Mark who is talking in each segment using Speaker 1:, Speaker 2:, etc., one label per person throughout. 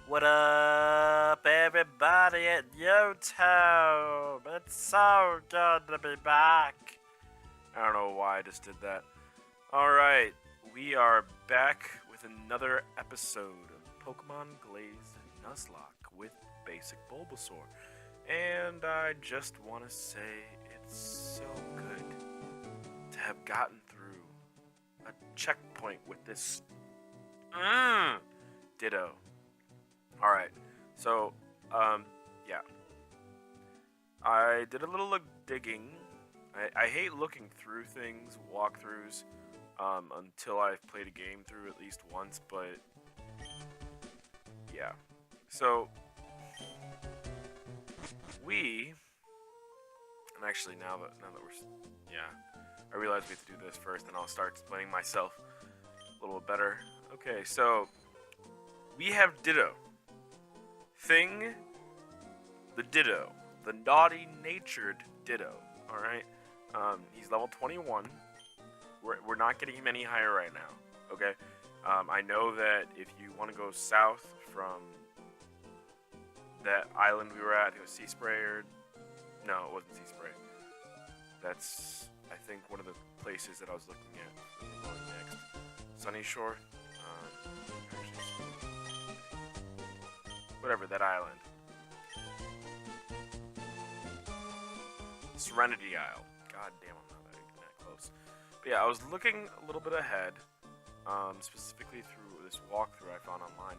Speaker 1: What up, everybody at YouTube? It's so good to be back. I don't know why I just did that. Alright, we are back with another episode of Pokemon Glazed Nuzlocke with basic Bulbasaur. And I just want to say it's so good to have gotten through a checkpoint with this Ditto. Alright, so, yeah. I did a little digging. I hate looking through things, walkthroughs, until I've played a game through at least once, but, yeah. So, and actually now that we're, I realize we have to do this first, and I'll start explaining myself a little bit better. Okay, so, we have Ditto. Thing, the Ditto, the naughty-natured Ditto, alright? He's level 21. We're not getting him any higher right now, okay? I know that if you want to go south from that island we were at, I think it was Sea Spray, or... No, it wasn't Sea Spray. That's, I think, one of the places that I was looking at going next. Sunny Shore? Whatever, that island. Serenity Isle. God damn, I'm not that close. But yeah, I was looking a little bit ahead, specifically through this walkthrough I found online,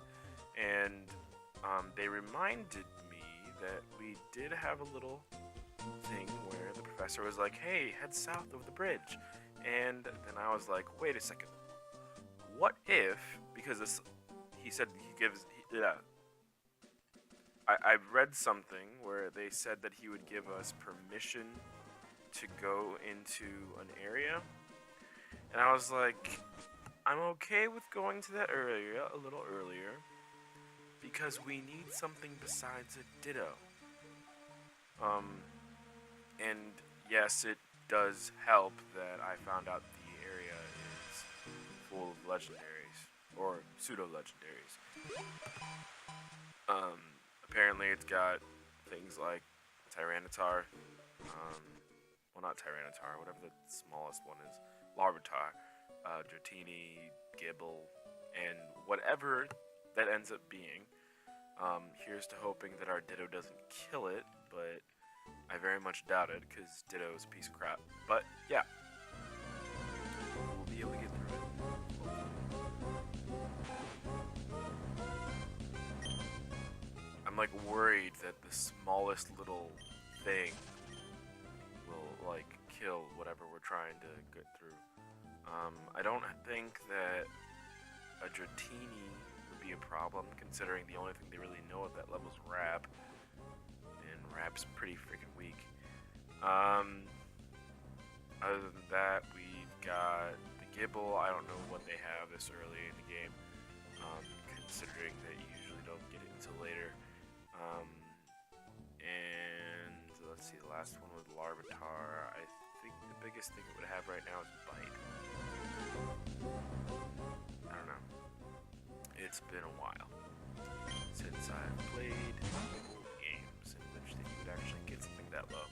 Speaker 1: and they reminded me that we did have a little thing where the professor was like, hey, head south of the bridge. And then I was like, wait a second. What if, because this, he said he gives, I read something where they said that he would give us permission to go into an area, and I was like, I'm okay with going to that area a little earlier, because we need something besides a Ditto. And yes, it does help that I found out the area is full of legendaries, or pseudo-legendaries. Apparently it's got things like Tyranitar, well, not Tyranitar, whatever the smallest one is, Larvitar, Dratini, Gibble, and whatever that ends up being. Here's to hoping that our Ditto doesn't kill it, but I very much doubt it, because Ditto is a piece of crap. But, yeah. We'll be able to get through it. I'm like worried that the smallest little thing will like kill whatever we're trying to get through. I don't think that a Dratini would be a problem, considering the only thing they really know at that level is Rab, and Rab's pretty freaking weak. Other than that, we've got the Gibble. I don't know what they have this early in the game, considering that you usually don't get it until later. And let's see, the last one was Larvitar. I think the biggest thing it would have right now is Bite. I don't know. It's been a while since I've played games in which you would actually get something that low.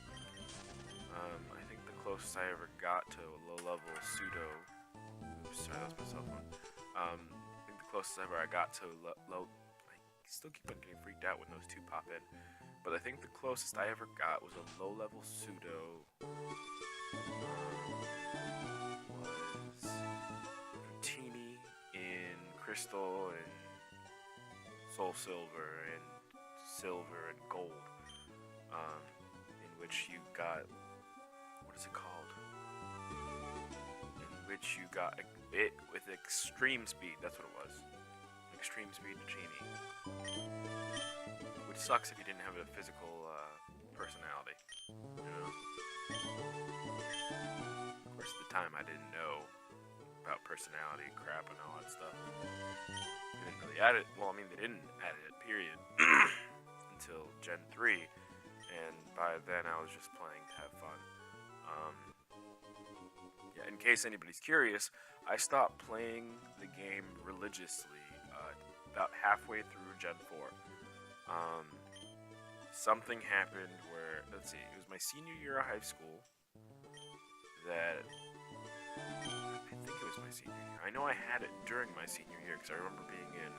Speaker 1: I think the closest I ever got to a low-level pseudo... Oops, sorry, that was my cell phone. I think the closest ever I got to low... Still keep on getting freaked out when those two pop in, but I think the closest I ever got was a low-level pseudo. Was Dratini in Crystal and Soul Silver and Silver and Gold, in which you got, what is it called? In which you got it with extreme speed. That's what it was. Extreme speed Genie, which sucks if you didn't have a physical personality, you know? Of course, at the time I didn't know about personality crap and all that stuff. They didn't really add it, well, I mean, they didn't add it, period, until Gen 3, and by then I was just playing to have fun. Yeah, in case anybody's curious, I stopped playing the game religiously about halfway through Gen 4. Something happened where, let's see, it was my senior year of high school that, I think it was my senior year. I know I had it during my senior year because I remember being in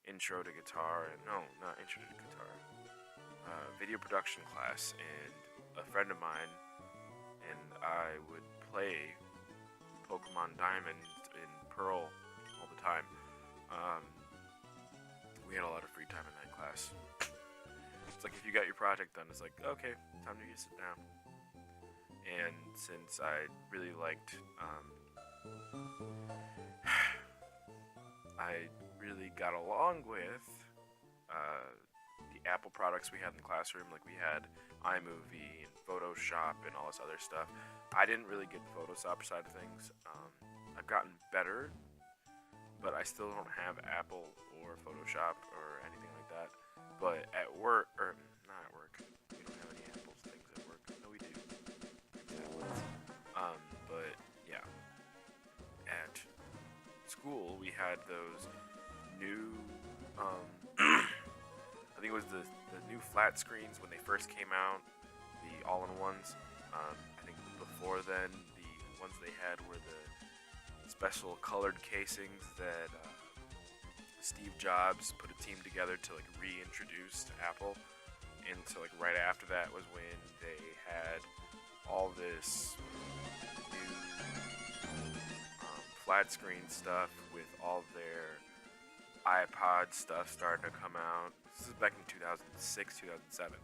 Speaker 1: intro to guitar, no, not intro to guitar, video production class, and a friend of mine and I would play Pokemon Diamond and Pearl all the time. We had a lot of free time in that class. It's like if you got your project done, it's like, okay, time to sit down. And since I really liked, I really got along with the Apple products we had in the classroom. Like we had iMovie and Photoshop and all this other stuff. I didn't really get the Photoshop side of things. I've gotten better, but I still don't have Apple or Photoshop or anything like that. But at work, or not at work, we don't have any Apple things at work. No, we do. But yeah, at school we had those new, I think it was the new flat screens when they first came out, the all-in-ones. I think before then, the ones they had were the special colored casings that Steve Jobs put a team together to like reintroduce to Apple. And so like right after that was when they had all this new flat screen stuff with all their iPod stuff starting to come out. This is back in 2006, 2007.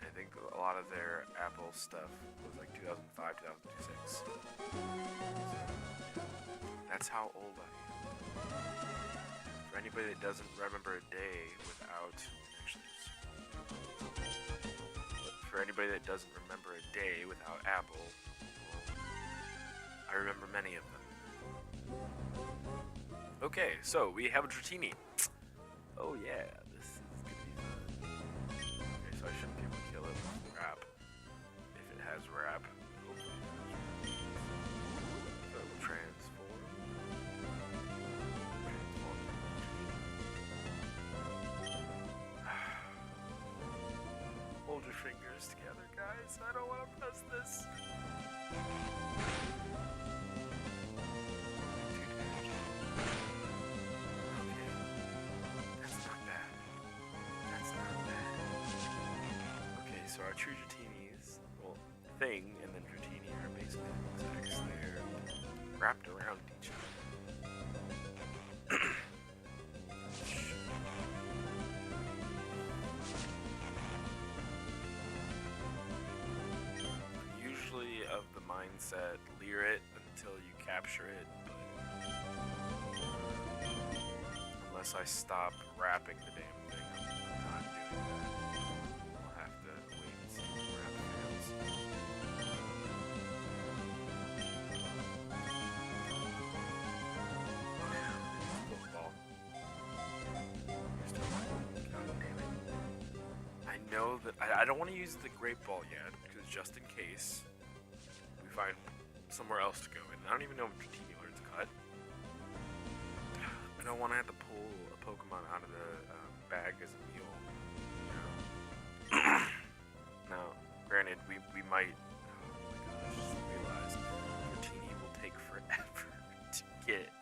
Speaker 1: I think a lot of their Apple stuff was like 2005, 2006. So, that's how old I am. For anybody that doesn't remember a day without, for anybody that doesn't remember a day without Apple, I remember many of them. Okay, so we have a Dratini. Oh yeah, this is gonna be fun. Okay, so I shouldn't be able to kill it with wrap. If it has wrap. So it will transform. Hold your fingers together, guys. I don't want to press this. So our true Dratinis, well, thing and then Dratini are basically insects. They're wrapped around each other. Usually of the mindset, leer it until you capture it, but unless I stop wrapping the damn thing, I'm not doing that. Know that I don't want to use the Great Ball yet because just in case we find somewhere else to go, and I don't even know if Dratini learns cut. I don't want to have to pull a Pokemon out of the bag as a mule. You know? Now, granted, we might. Oh my gosh! Just realized Dratini will take forever to get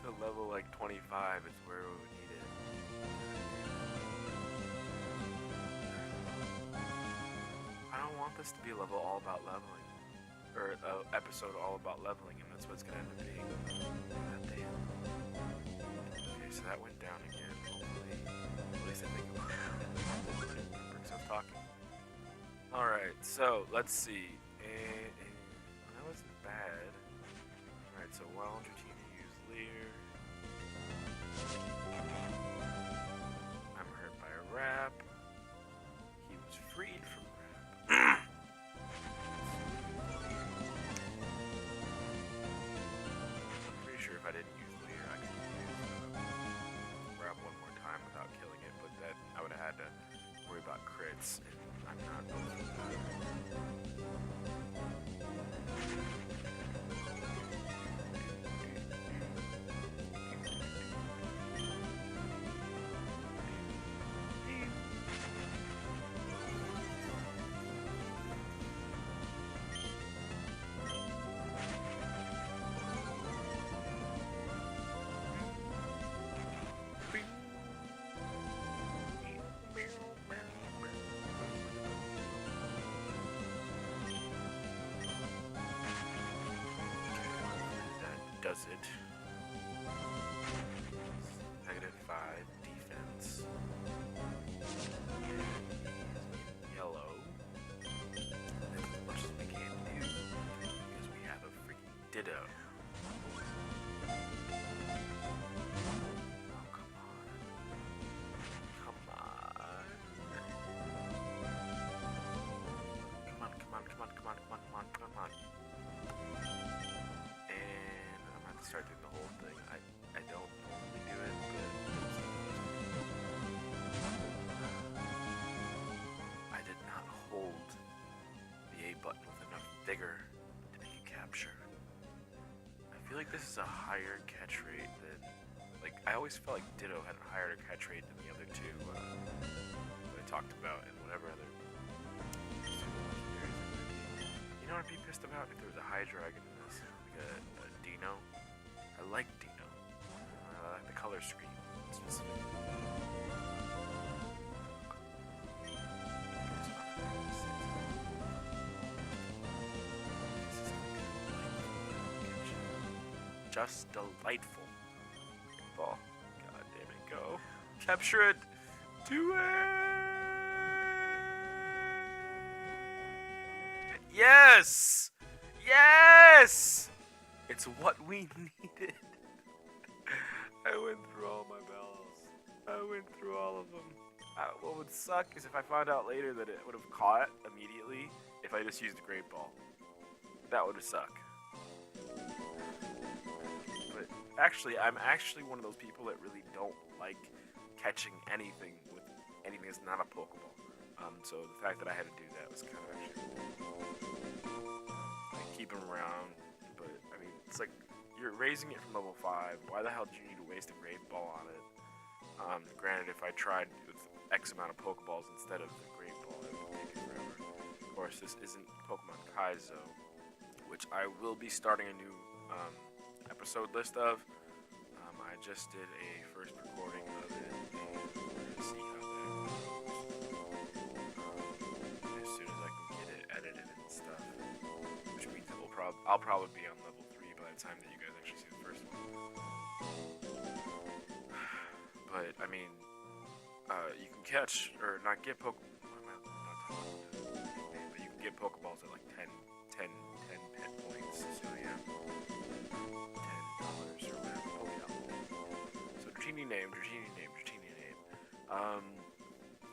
Speaker 1: to level like 25. Is where we would need it. I don't want this to be a level all about leveling, or an episode all about leveling, and that's what it's gonna end up being. God damn. Okay, so that went down again. Hopefully, at least I think it went down. Because I was talking. All right, so let's see. That wasn't bad. All right, so while Dratini used Leer, I'm hurt by a wrap. He was freed from. I'm pretty sure if I didn't use Leer, I could grab one more time without killing it, but then I would have had to worry about crits, and I'm not going to do that. does it. -5 defense. Yellow. That's as much as we can do because we have a freaking Ditto. Oh, come on. Come on. Come on. And I'm going to start doing the whole thing. I don't normally do it, but I did not hold the A button with enough vigor to make a capture. I feel like this is a higher catch rate than, like, I always felt like Ditto had a higher catch rate than the other two that I talked about and whatever other. You know what I'd be pissed about? If there was a high dragon in this, like a Dino. I like Dino. I like the color scheme specifically. Just delightful. Ball. God damn it, go. Capture it. Do it. Yes! Yes! It's what we needed. I went through all my bells. I went through all of them. What would suck is if I found out later that it would have caught immediately if I just used a Great Ball. That would have sucked. But actually, I'm actually one of those people that really don't like catching anything with anything that's not a Pokeball. So the fact that I had to do that was kind of actually like keep him around. But I mean, it's like you're raising it from level 5. Why the hell do you need to waste a Great Ball on it? Granted, if I tried with X amount of Pokeballs instead of the Great Ball, it would take it forever. Of course, this isn't Pokemon Kaizo, which I will be starting a new episode list of. I just did a first recording of it, and we're gonna see how that goes. As soon as I can get it edited and stuff, which means it will I'll probably be on level 3 by the time that you guys actually see the first one. But I mean, you can catch or not get but you can get Pokeballs at like 10 pet points. So yeah, $10 or whatever. So Dratini name.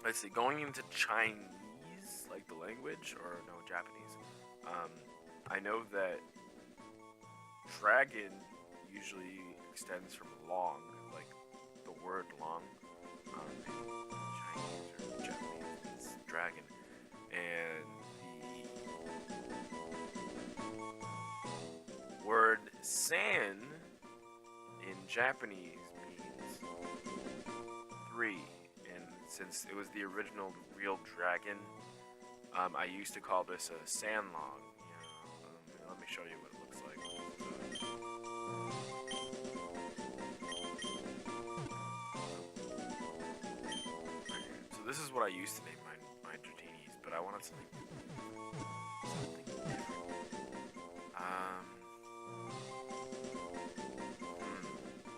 Speaker 1: Let's see. Going into Chinese, like the language, or no, Japanese. I know that dragon usually extends from long, like the word long. Chinese or Japanese, it's dragon. And the word san in Japanese means 3. And since it was the original real dragon, I used to call this a sanlong. Let me show you what it looks like. So this is what I used to name my Dratinis, but I wanted something different.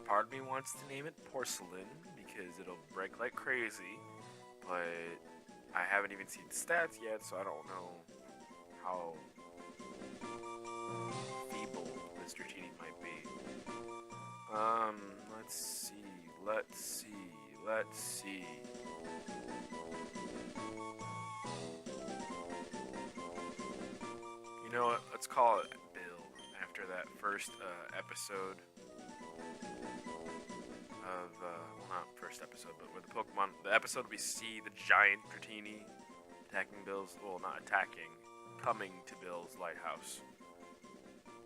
Speaker 1: Part of me wants to name it Porcelain because it'll break like crazy, but I haven't even seen the stats yet, so I don't know how feeble this Dratini might be. Let's see. You know what? Let's call it Bill after that first episode of, well, not first episode, but where the episode we see the giant Dratini attacking Bill's, well, not attacking, coming to Bill's lighthouse.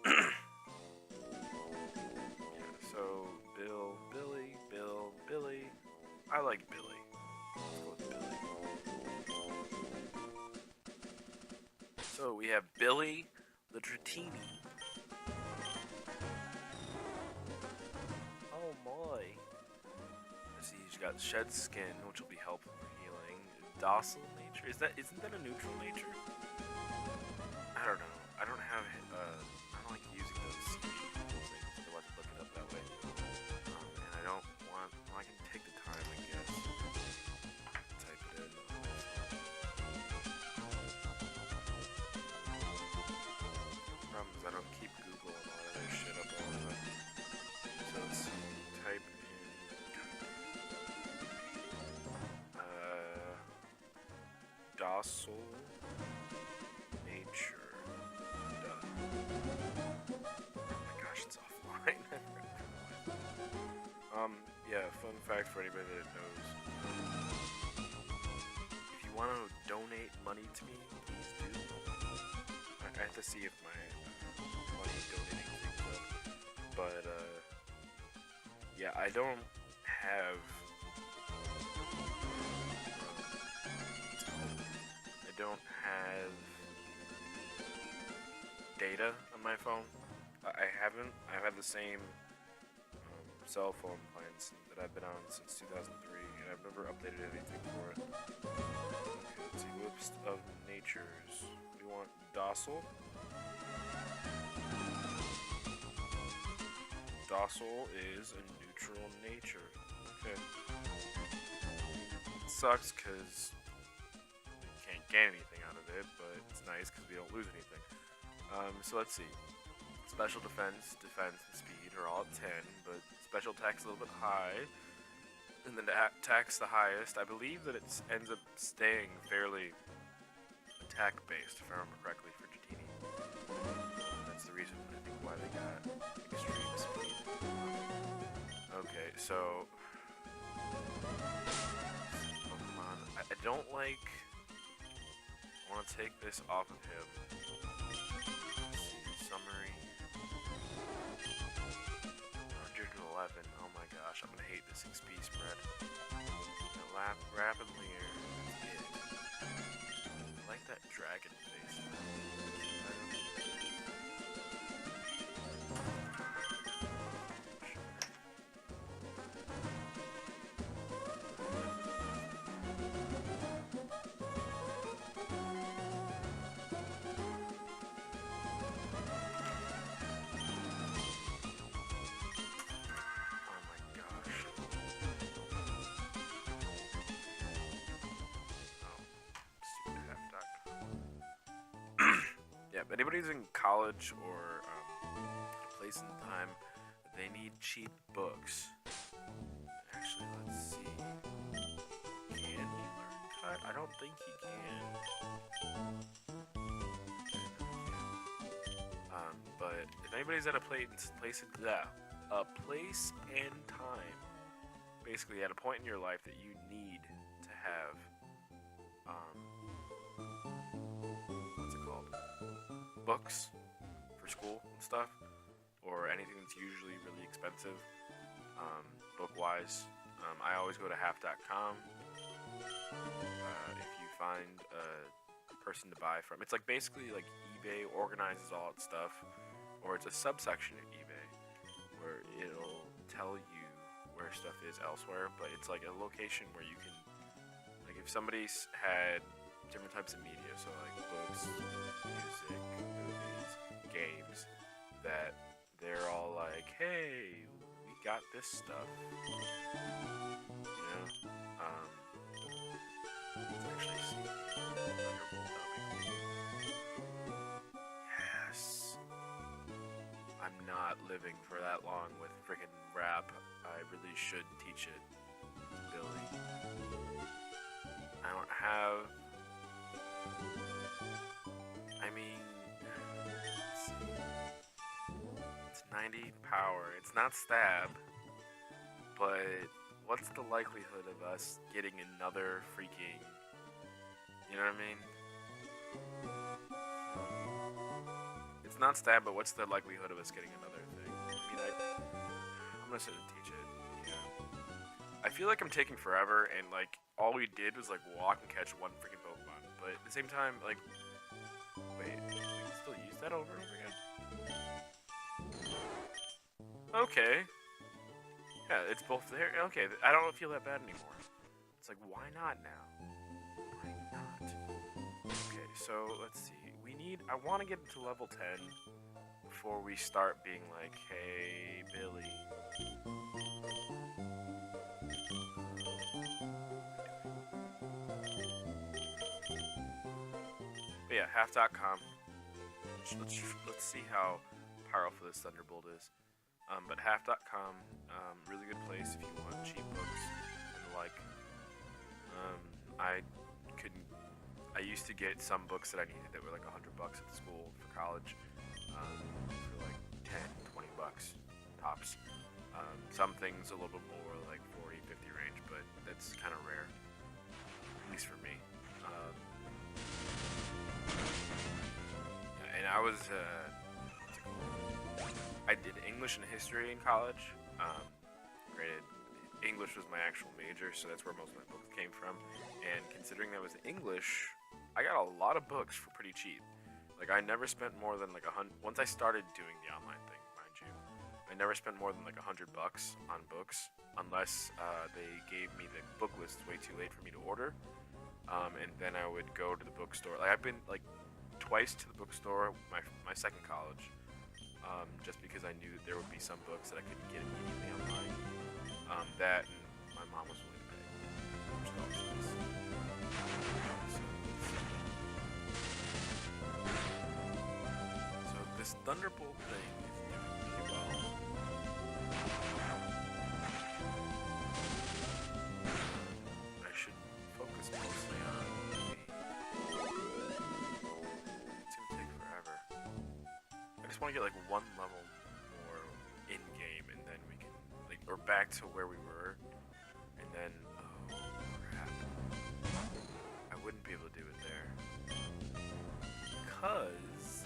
Speaker 1: Yeah, so Billy. I like Billy. Let's go with Billy. So we have Billy the Dratini. Oh my. Let's see, he's got shed skin, which will be helpful for healing. Docile nature. Isn't that a neutral nature? I don't know. I don't like using those things to let docile nature. Oh my gosh, it's offline. Yeah, fun fact for anybody that knows. If you want to donate money to me, please do. I have to see if my money donating thing's up. But, yeah, I don't have... I don't have data on my phone. I haven't. I've had the same cell phone plans that I've been on since 2003, and I've never updated anything for it. Okay, let's see, list of natures. We want docile. Docile is a neutral nature. Okay. It sucks because we can't get anything out of it, but it's nice because we don't lose anything. So let's see. Special defense, and speed are all at 10, but special attack's a little bit high. And then the attack's the highest. I believe that it ends up staying fairly attack-based, if I remember correctly, for Dratini. That's the reason, I think, why they got extreme speed. Okay, so... Pokemon. I don't like... I want to take this off of him. Let's see, summary. 111. Oh my gosh, I'm gonna hate this XP spread. Rapidly here. I like that dragon face. Yeah, but anybody who's in college or a place in time, they need cheap books. Actually, let's see. Can he learn cut? I don't think he can. But if anybody's at a place and time, basically at a point in your life that you need to have books for school and stuff, or anything that's usually really expensive, book-wise. I always go to half.com. If you find a person to buy from, it's like basically like eBay organizes all its stuff, or it's a subsection of eBay where it'll tell you where stuff is elsewhere, but it's like a location where you can, like if somebody's had different types of media, so like books, music, movies, games, that they're all like, hey, we got this stuff, you know, let's actually see, yes, I'm not living for that long with freaking rap. I really should teach it to Billy. I don't have... I mean, let's see. It's 90 power. It's not stab, but what's the likelihood of us getting another freaking, you know what I mean? It's not stab, but what's the likelihood of us getting another thing? I mean, I'm gonna sit and teach it. Yeah. I feel like I'm taking forever, and like all we did was like walk and catch one freaking Pokemon. But at the same time, like, wait, we can still use that over and over again. Okay. Yeah, it's both there. Okay, I don't feel that bad anymore. It's like, why not now? Why not? Okay, so let's see. We need. I want to get to level 10 before we start being like, hey, Billy. But yeah, half.com. Let's see how powerful this Thunderbolt is. But half.com, really good place if you want cheap books and the like. I used to get some books that I needed that were like $100 at the school for college, for like 10, 20 bucks tops. Some things a little bit more, like 40, 50 range, but that's kind of rare, at least for me. And I was, I did English and history in college. Granted, English was my actual major, so that's where most of my books came from. And considering that was English, I got a lot of books for pretty cheap. Like, I never spent more than like once I started doing the online thing, mind you, I never spent more than like $100 on books, unless they gave me the book list way too late for me to order. And then I would go to the bookstore. Like, I've been like twice to the bookstore my second college, just because I knew that there would be some books that I couldn't get immediately online. That and my mom was willing to pay, which is always nice. So this Thunderbolt thing is doing really well. I should focus mostly on it's gonna take forever. I just want to get like one level more in game, and then we can like, or back to where we were, and then oh crap, I wouldn't be able to do it there because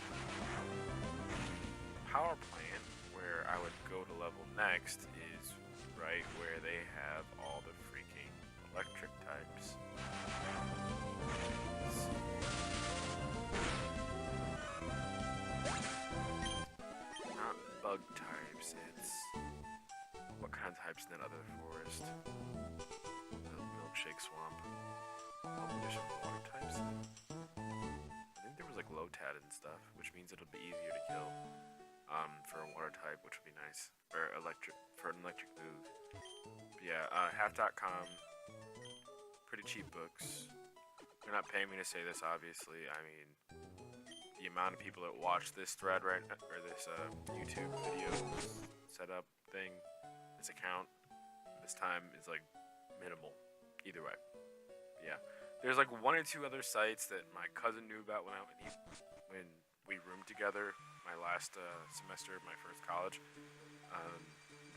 Speaker 1: power plant where I would go to level next is right where they have all the freaking electric types. Not bug types, it's what kind of types in that other forest? The milkshake swamp. Oh, there's some water types. I think there was like Lotad and stuff, which means it'll be easier to kill. For a water type, which would be nice. Or electric, for an electric move. But yeah, half.com. Pretty cheap books. They're not paying me to say this, obviously. I mean, the amount of people that watch this thread right now, or this YouTube video setup thing, this account, this time is like minimal. Either way. Yeah. There's like one or two other sites that my cousin knew about when we roomed together my last semester of my first college,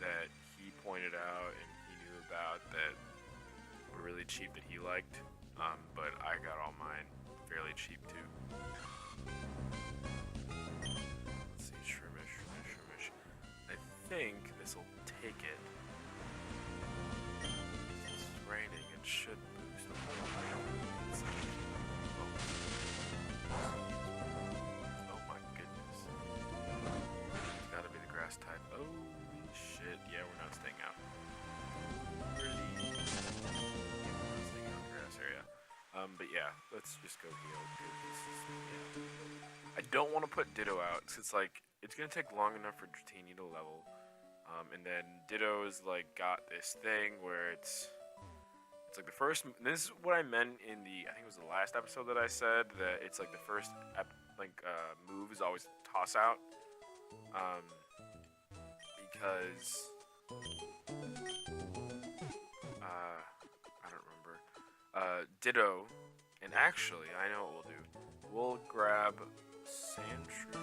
Speaker 1: that he pointed out and he knew about that were really cheap that he liked, but I got all mine fairly cheap too. Let's see, Shroomish. I think this will take it. It's raining, it should boost the whole type. Oh shit, yeah, we're not staying out. Staying out in the grass area. But yeah, let's just go heal. Yeah. I don't want to put Ditto out, because it's like, it's going to take long enough for Dratini to level. And then Ditto's like got this thing where it's like the first, this is what I meant in the, I think it was the last episode that I said, that it's like the first move is always toss out. Because I don't remember. Ditto, and actually, I know what we'll do. We'll grab Sandshrew,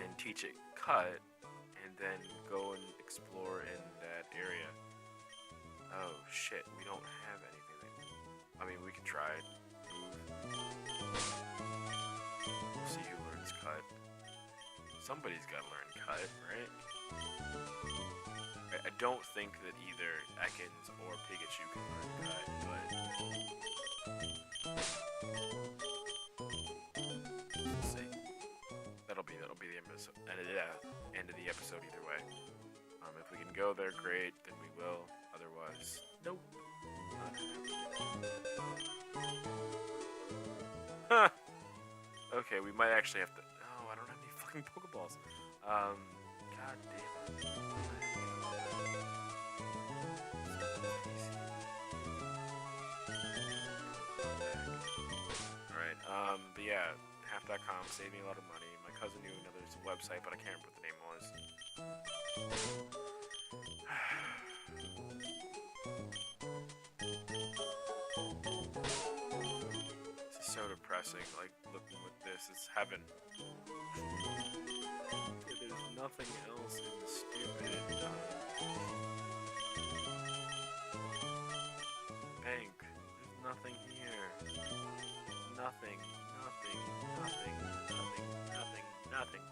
Speaker 1: and teach it Cut, and then go and explore in that area. Oh shit, we don't have anything. I mean, we can try it. We'll see who learns Cut. Somebody's got to learn Cut, right? I don't think that either Ekans or Pikachu can learn Cut, but let's see. That'll be the episode, end of the episode either way. If we can go there, great. Then we will. Otherwise, nope. Huh. Okay, we might actually have to. Oh, I don't have any fucking Pokeballs. God damn it. Alright, but yeah, half.com saved me a lot of money. My cousin knew another website, but I can't remember what the name was. so depressing. Like, looking with this is heaven. There's nothing else in the stupid bank. There's nothing here. Nothing, nothing, nothing, nothing, nothing, nothing, nothing,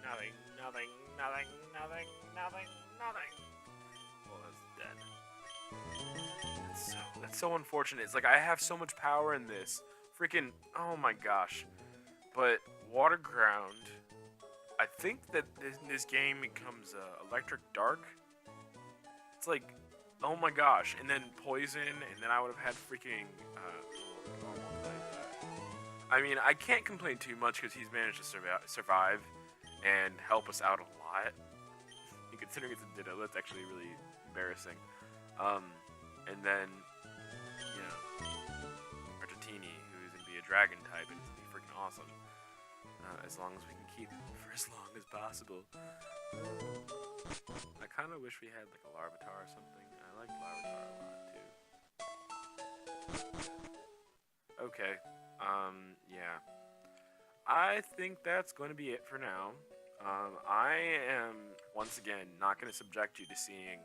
Speaker 1: nothing, nothing, nothing, nothing, nothing, nothing. Well, that's dead. That's so unfortunate. It's like I have so much power in this. Freaking, oh my gosh. But water ground, I think that in this game becomes electric dark. It's like, oh my gosh. And then poison, and then I would have had freaking I mean, I can't complain too much because he's managed to survive and help us out a lot. And considering it's a Ditto, that's actually really embarrassing. And then, you know, Artatini, who's going to be a dragon type, and it's going to be freaking awesome. As long as we can keep him for as long as possible. I kind of wish we had like a Larvitar or something. I like Larvitar a lot too. Okay. Yeah. I think that's going to be it for now. I am, once again, not going to subject you to seeing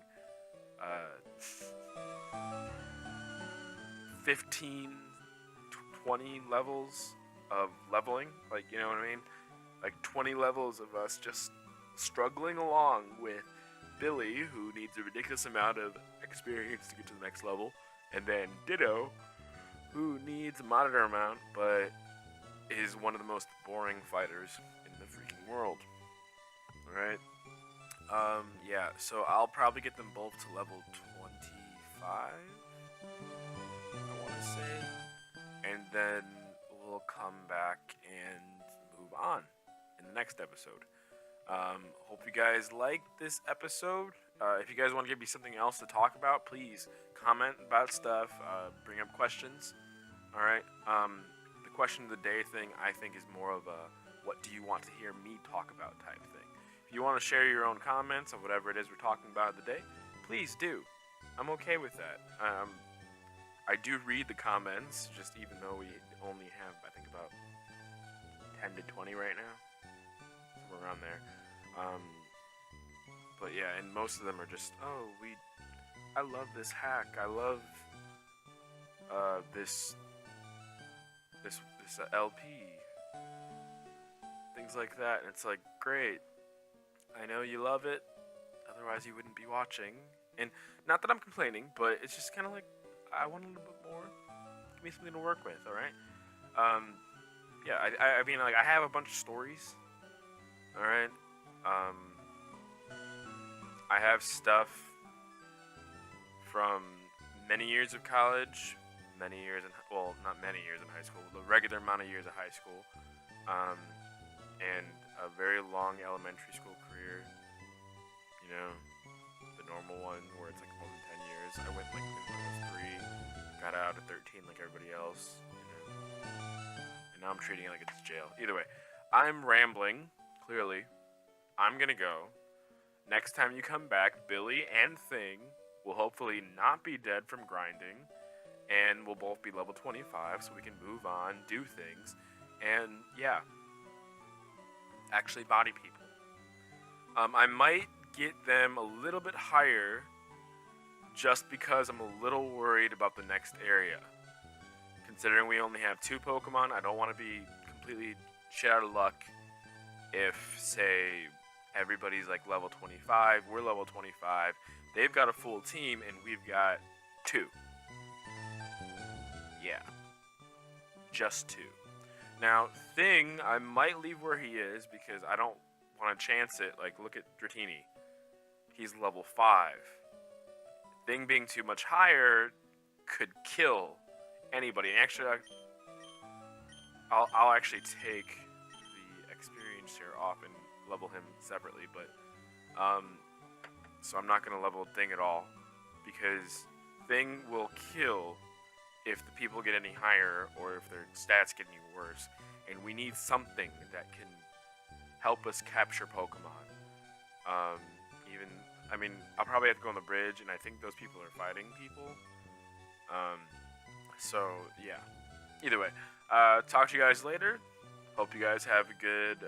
Speaker 1: 15, 20 levels of leveling. Like, you know what I mean? Like 20 levels of us just struggling along with Billy, who needs a ridiculous amount of experience to get to the next level, and then Ditto, who needs a moderate amount, but is one of the most boring fighters in the freaking world. Alright? Yeah, so I'll probably get them both to level 25, I want to say. And then we'll come back and move on in the next episode. Hope you guys liked this episode. If you guys want to give me something else to talk about, please comment about stuff, bring up questions. Alright? The question of the day thing, I think, is more of a what do you want to hear me talk about type thing. If you want to share your own comments of whatever it is we're talking about the day, please do. I'm okay with that. I do read the comments, just even though we only have, I think, about 10 to 20 right now. Somewhere around there. But yeah, and most of them are just, oh, I love this hack. I love this LP. Things like that. And it's like, great. I know you love it. Otherwise you wouldn't be watching. And not that I'm complaining, but it's just kind of like, I want a little bit more. Give me something to work with, alright? Yeah, I mean, like, I have a bunch of stories. Alright? I have stuff from many years of college, many years in, well, not many years in high school, the regular amount of years of high school, and a very long elementary school career, you know, the normal one where it's like more than 10 years. I went like when I was 3, got out at 13 like everybody else, you know, and now I'm treating it like it's jail. Either way, I'm rambling, clearly. I'm gonna go. Next time you come back, Billy and Thing will hopefully not be dead from grinding, and we'll both be level 25, so we can move on, do things, and yeah, actually body people. I might get them a little bit higher just because I'm a little worried about the next area. Considering we only have 2 Pokemon, I don't want to be completely shit out of luck if, say, everybody's like level 25, we're level 25, they've got a full team, and we've got 2. Yeah. Just 2. Now, Thing, I might leave where he is because I don't want to chance it. Like, look at Dratini. He's level 5. Thing being too much higher could kill anybody. And actually, I'll actually take the experience here off and level him separately. But, so I'm not going to level Thing at all because Thing will kill if the people get any higher or if their stats get any worse. And we need something that can help us capture Pokemon. I mean, I'll probably have to go on the bridge, and I think those people are fighting people. So, yeah. Either way, Talk to you guys later. Hope you guys have a good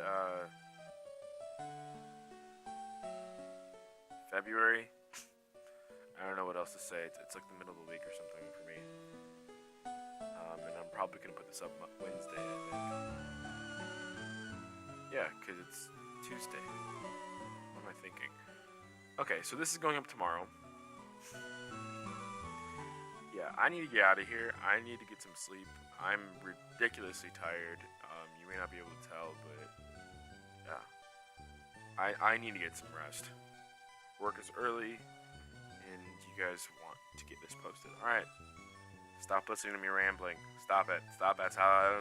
Speaker 1: February. I don't know what else to say. It's like the middle of the week or something for me. And I'm probably going to put this up Wednesday, I think. Yeah, because it's Tuesday. What am I thinking? Okay, so this is going up tomorrow. Yeah, I need to get out of here. I need to get some sleep. I'm ridiculously tired. You may not be able to tell, but yeah. I need to get some rest. Work is early, and you guys want to get this posted. Alright. Stop listening to me rambling. Stop it. Stop. That's how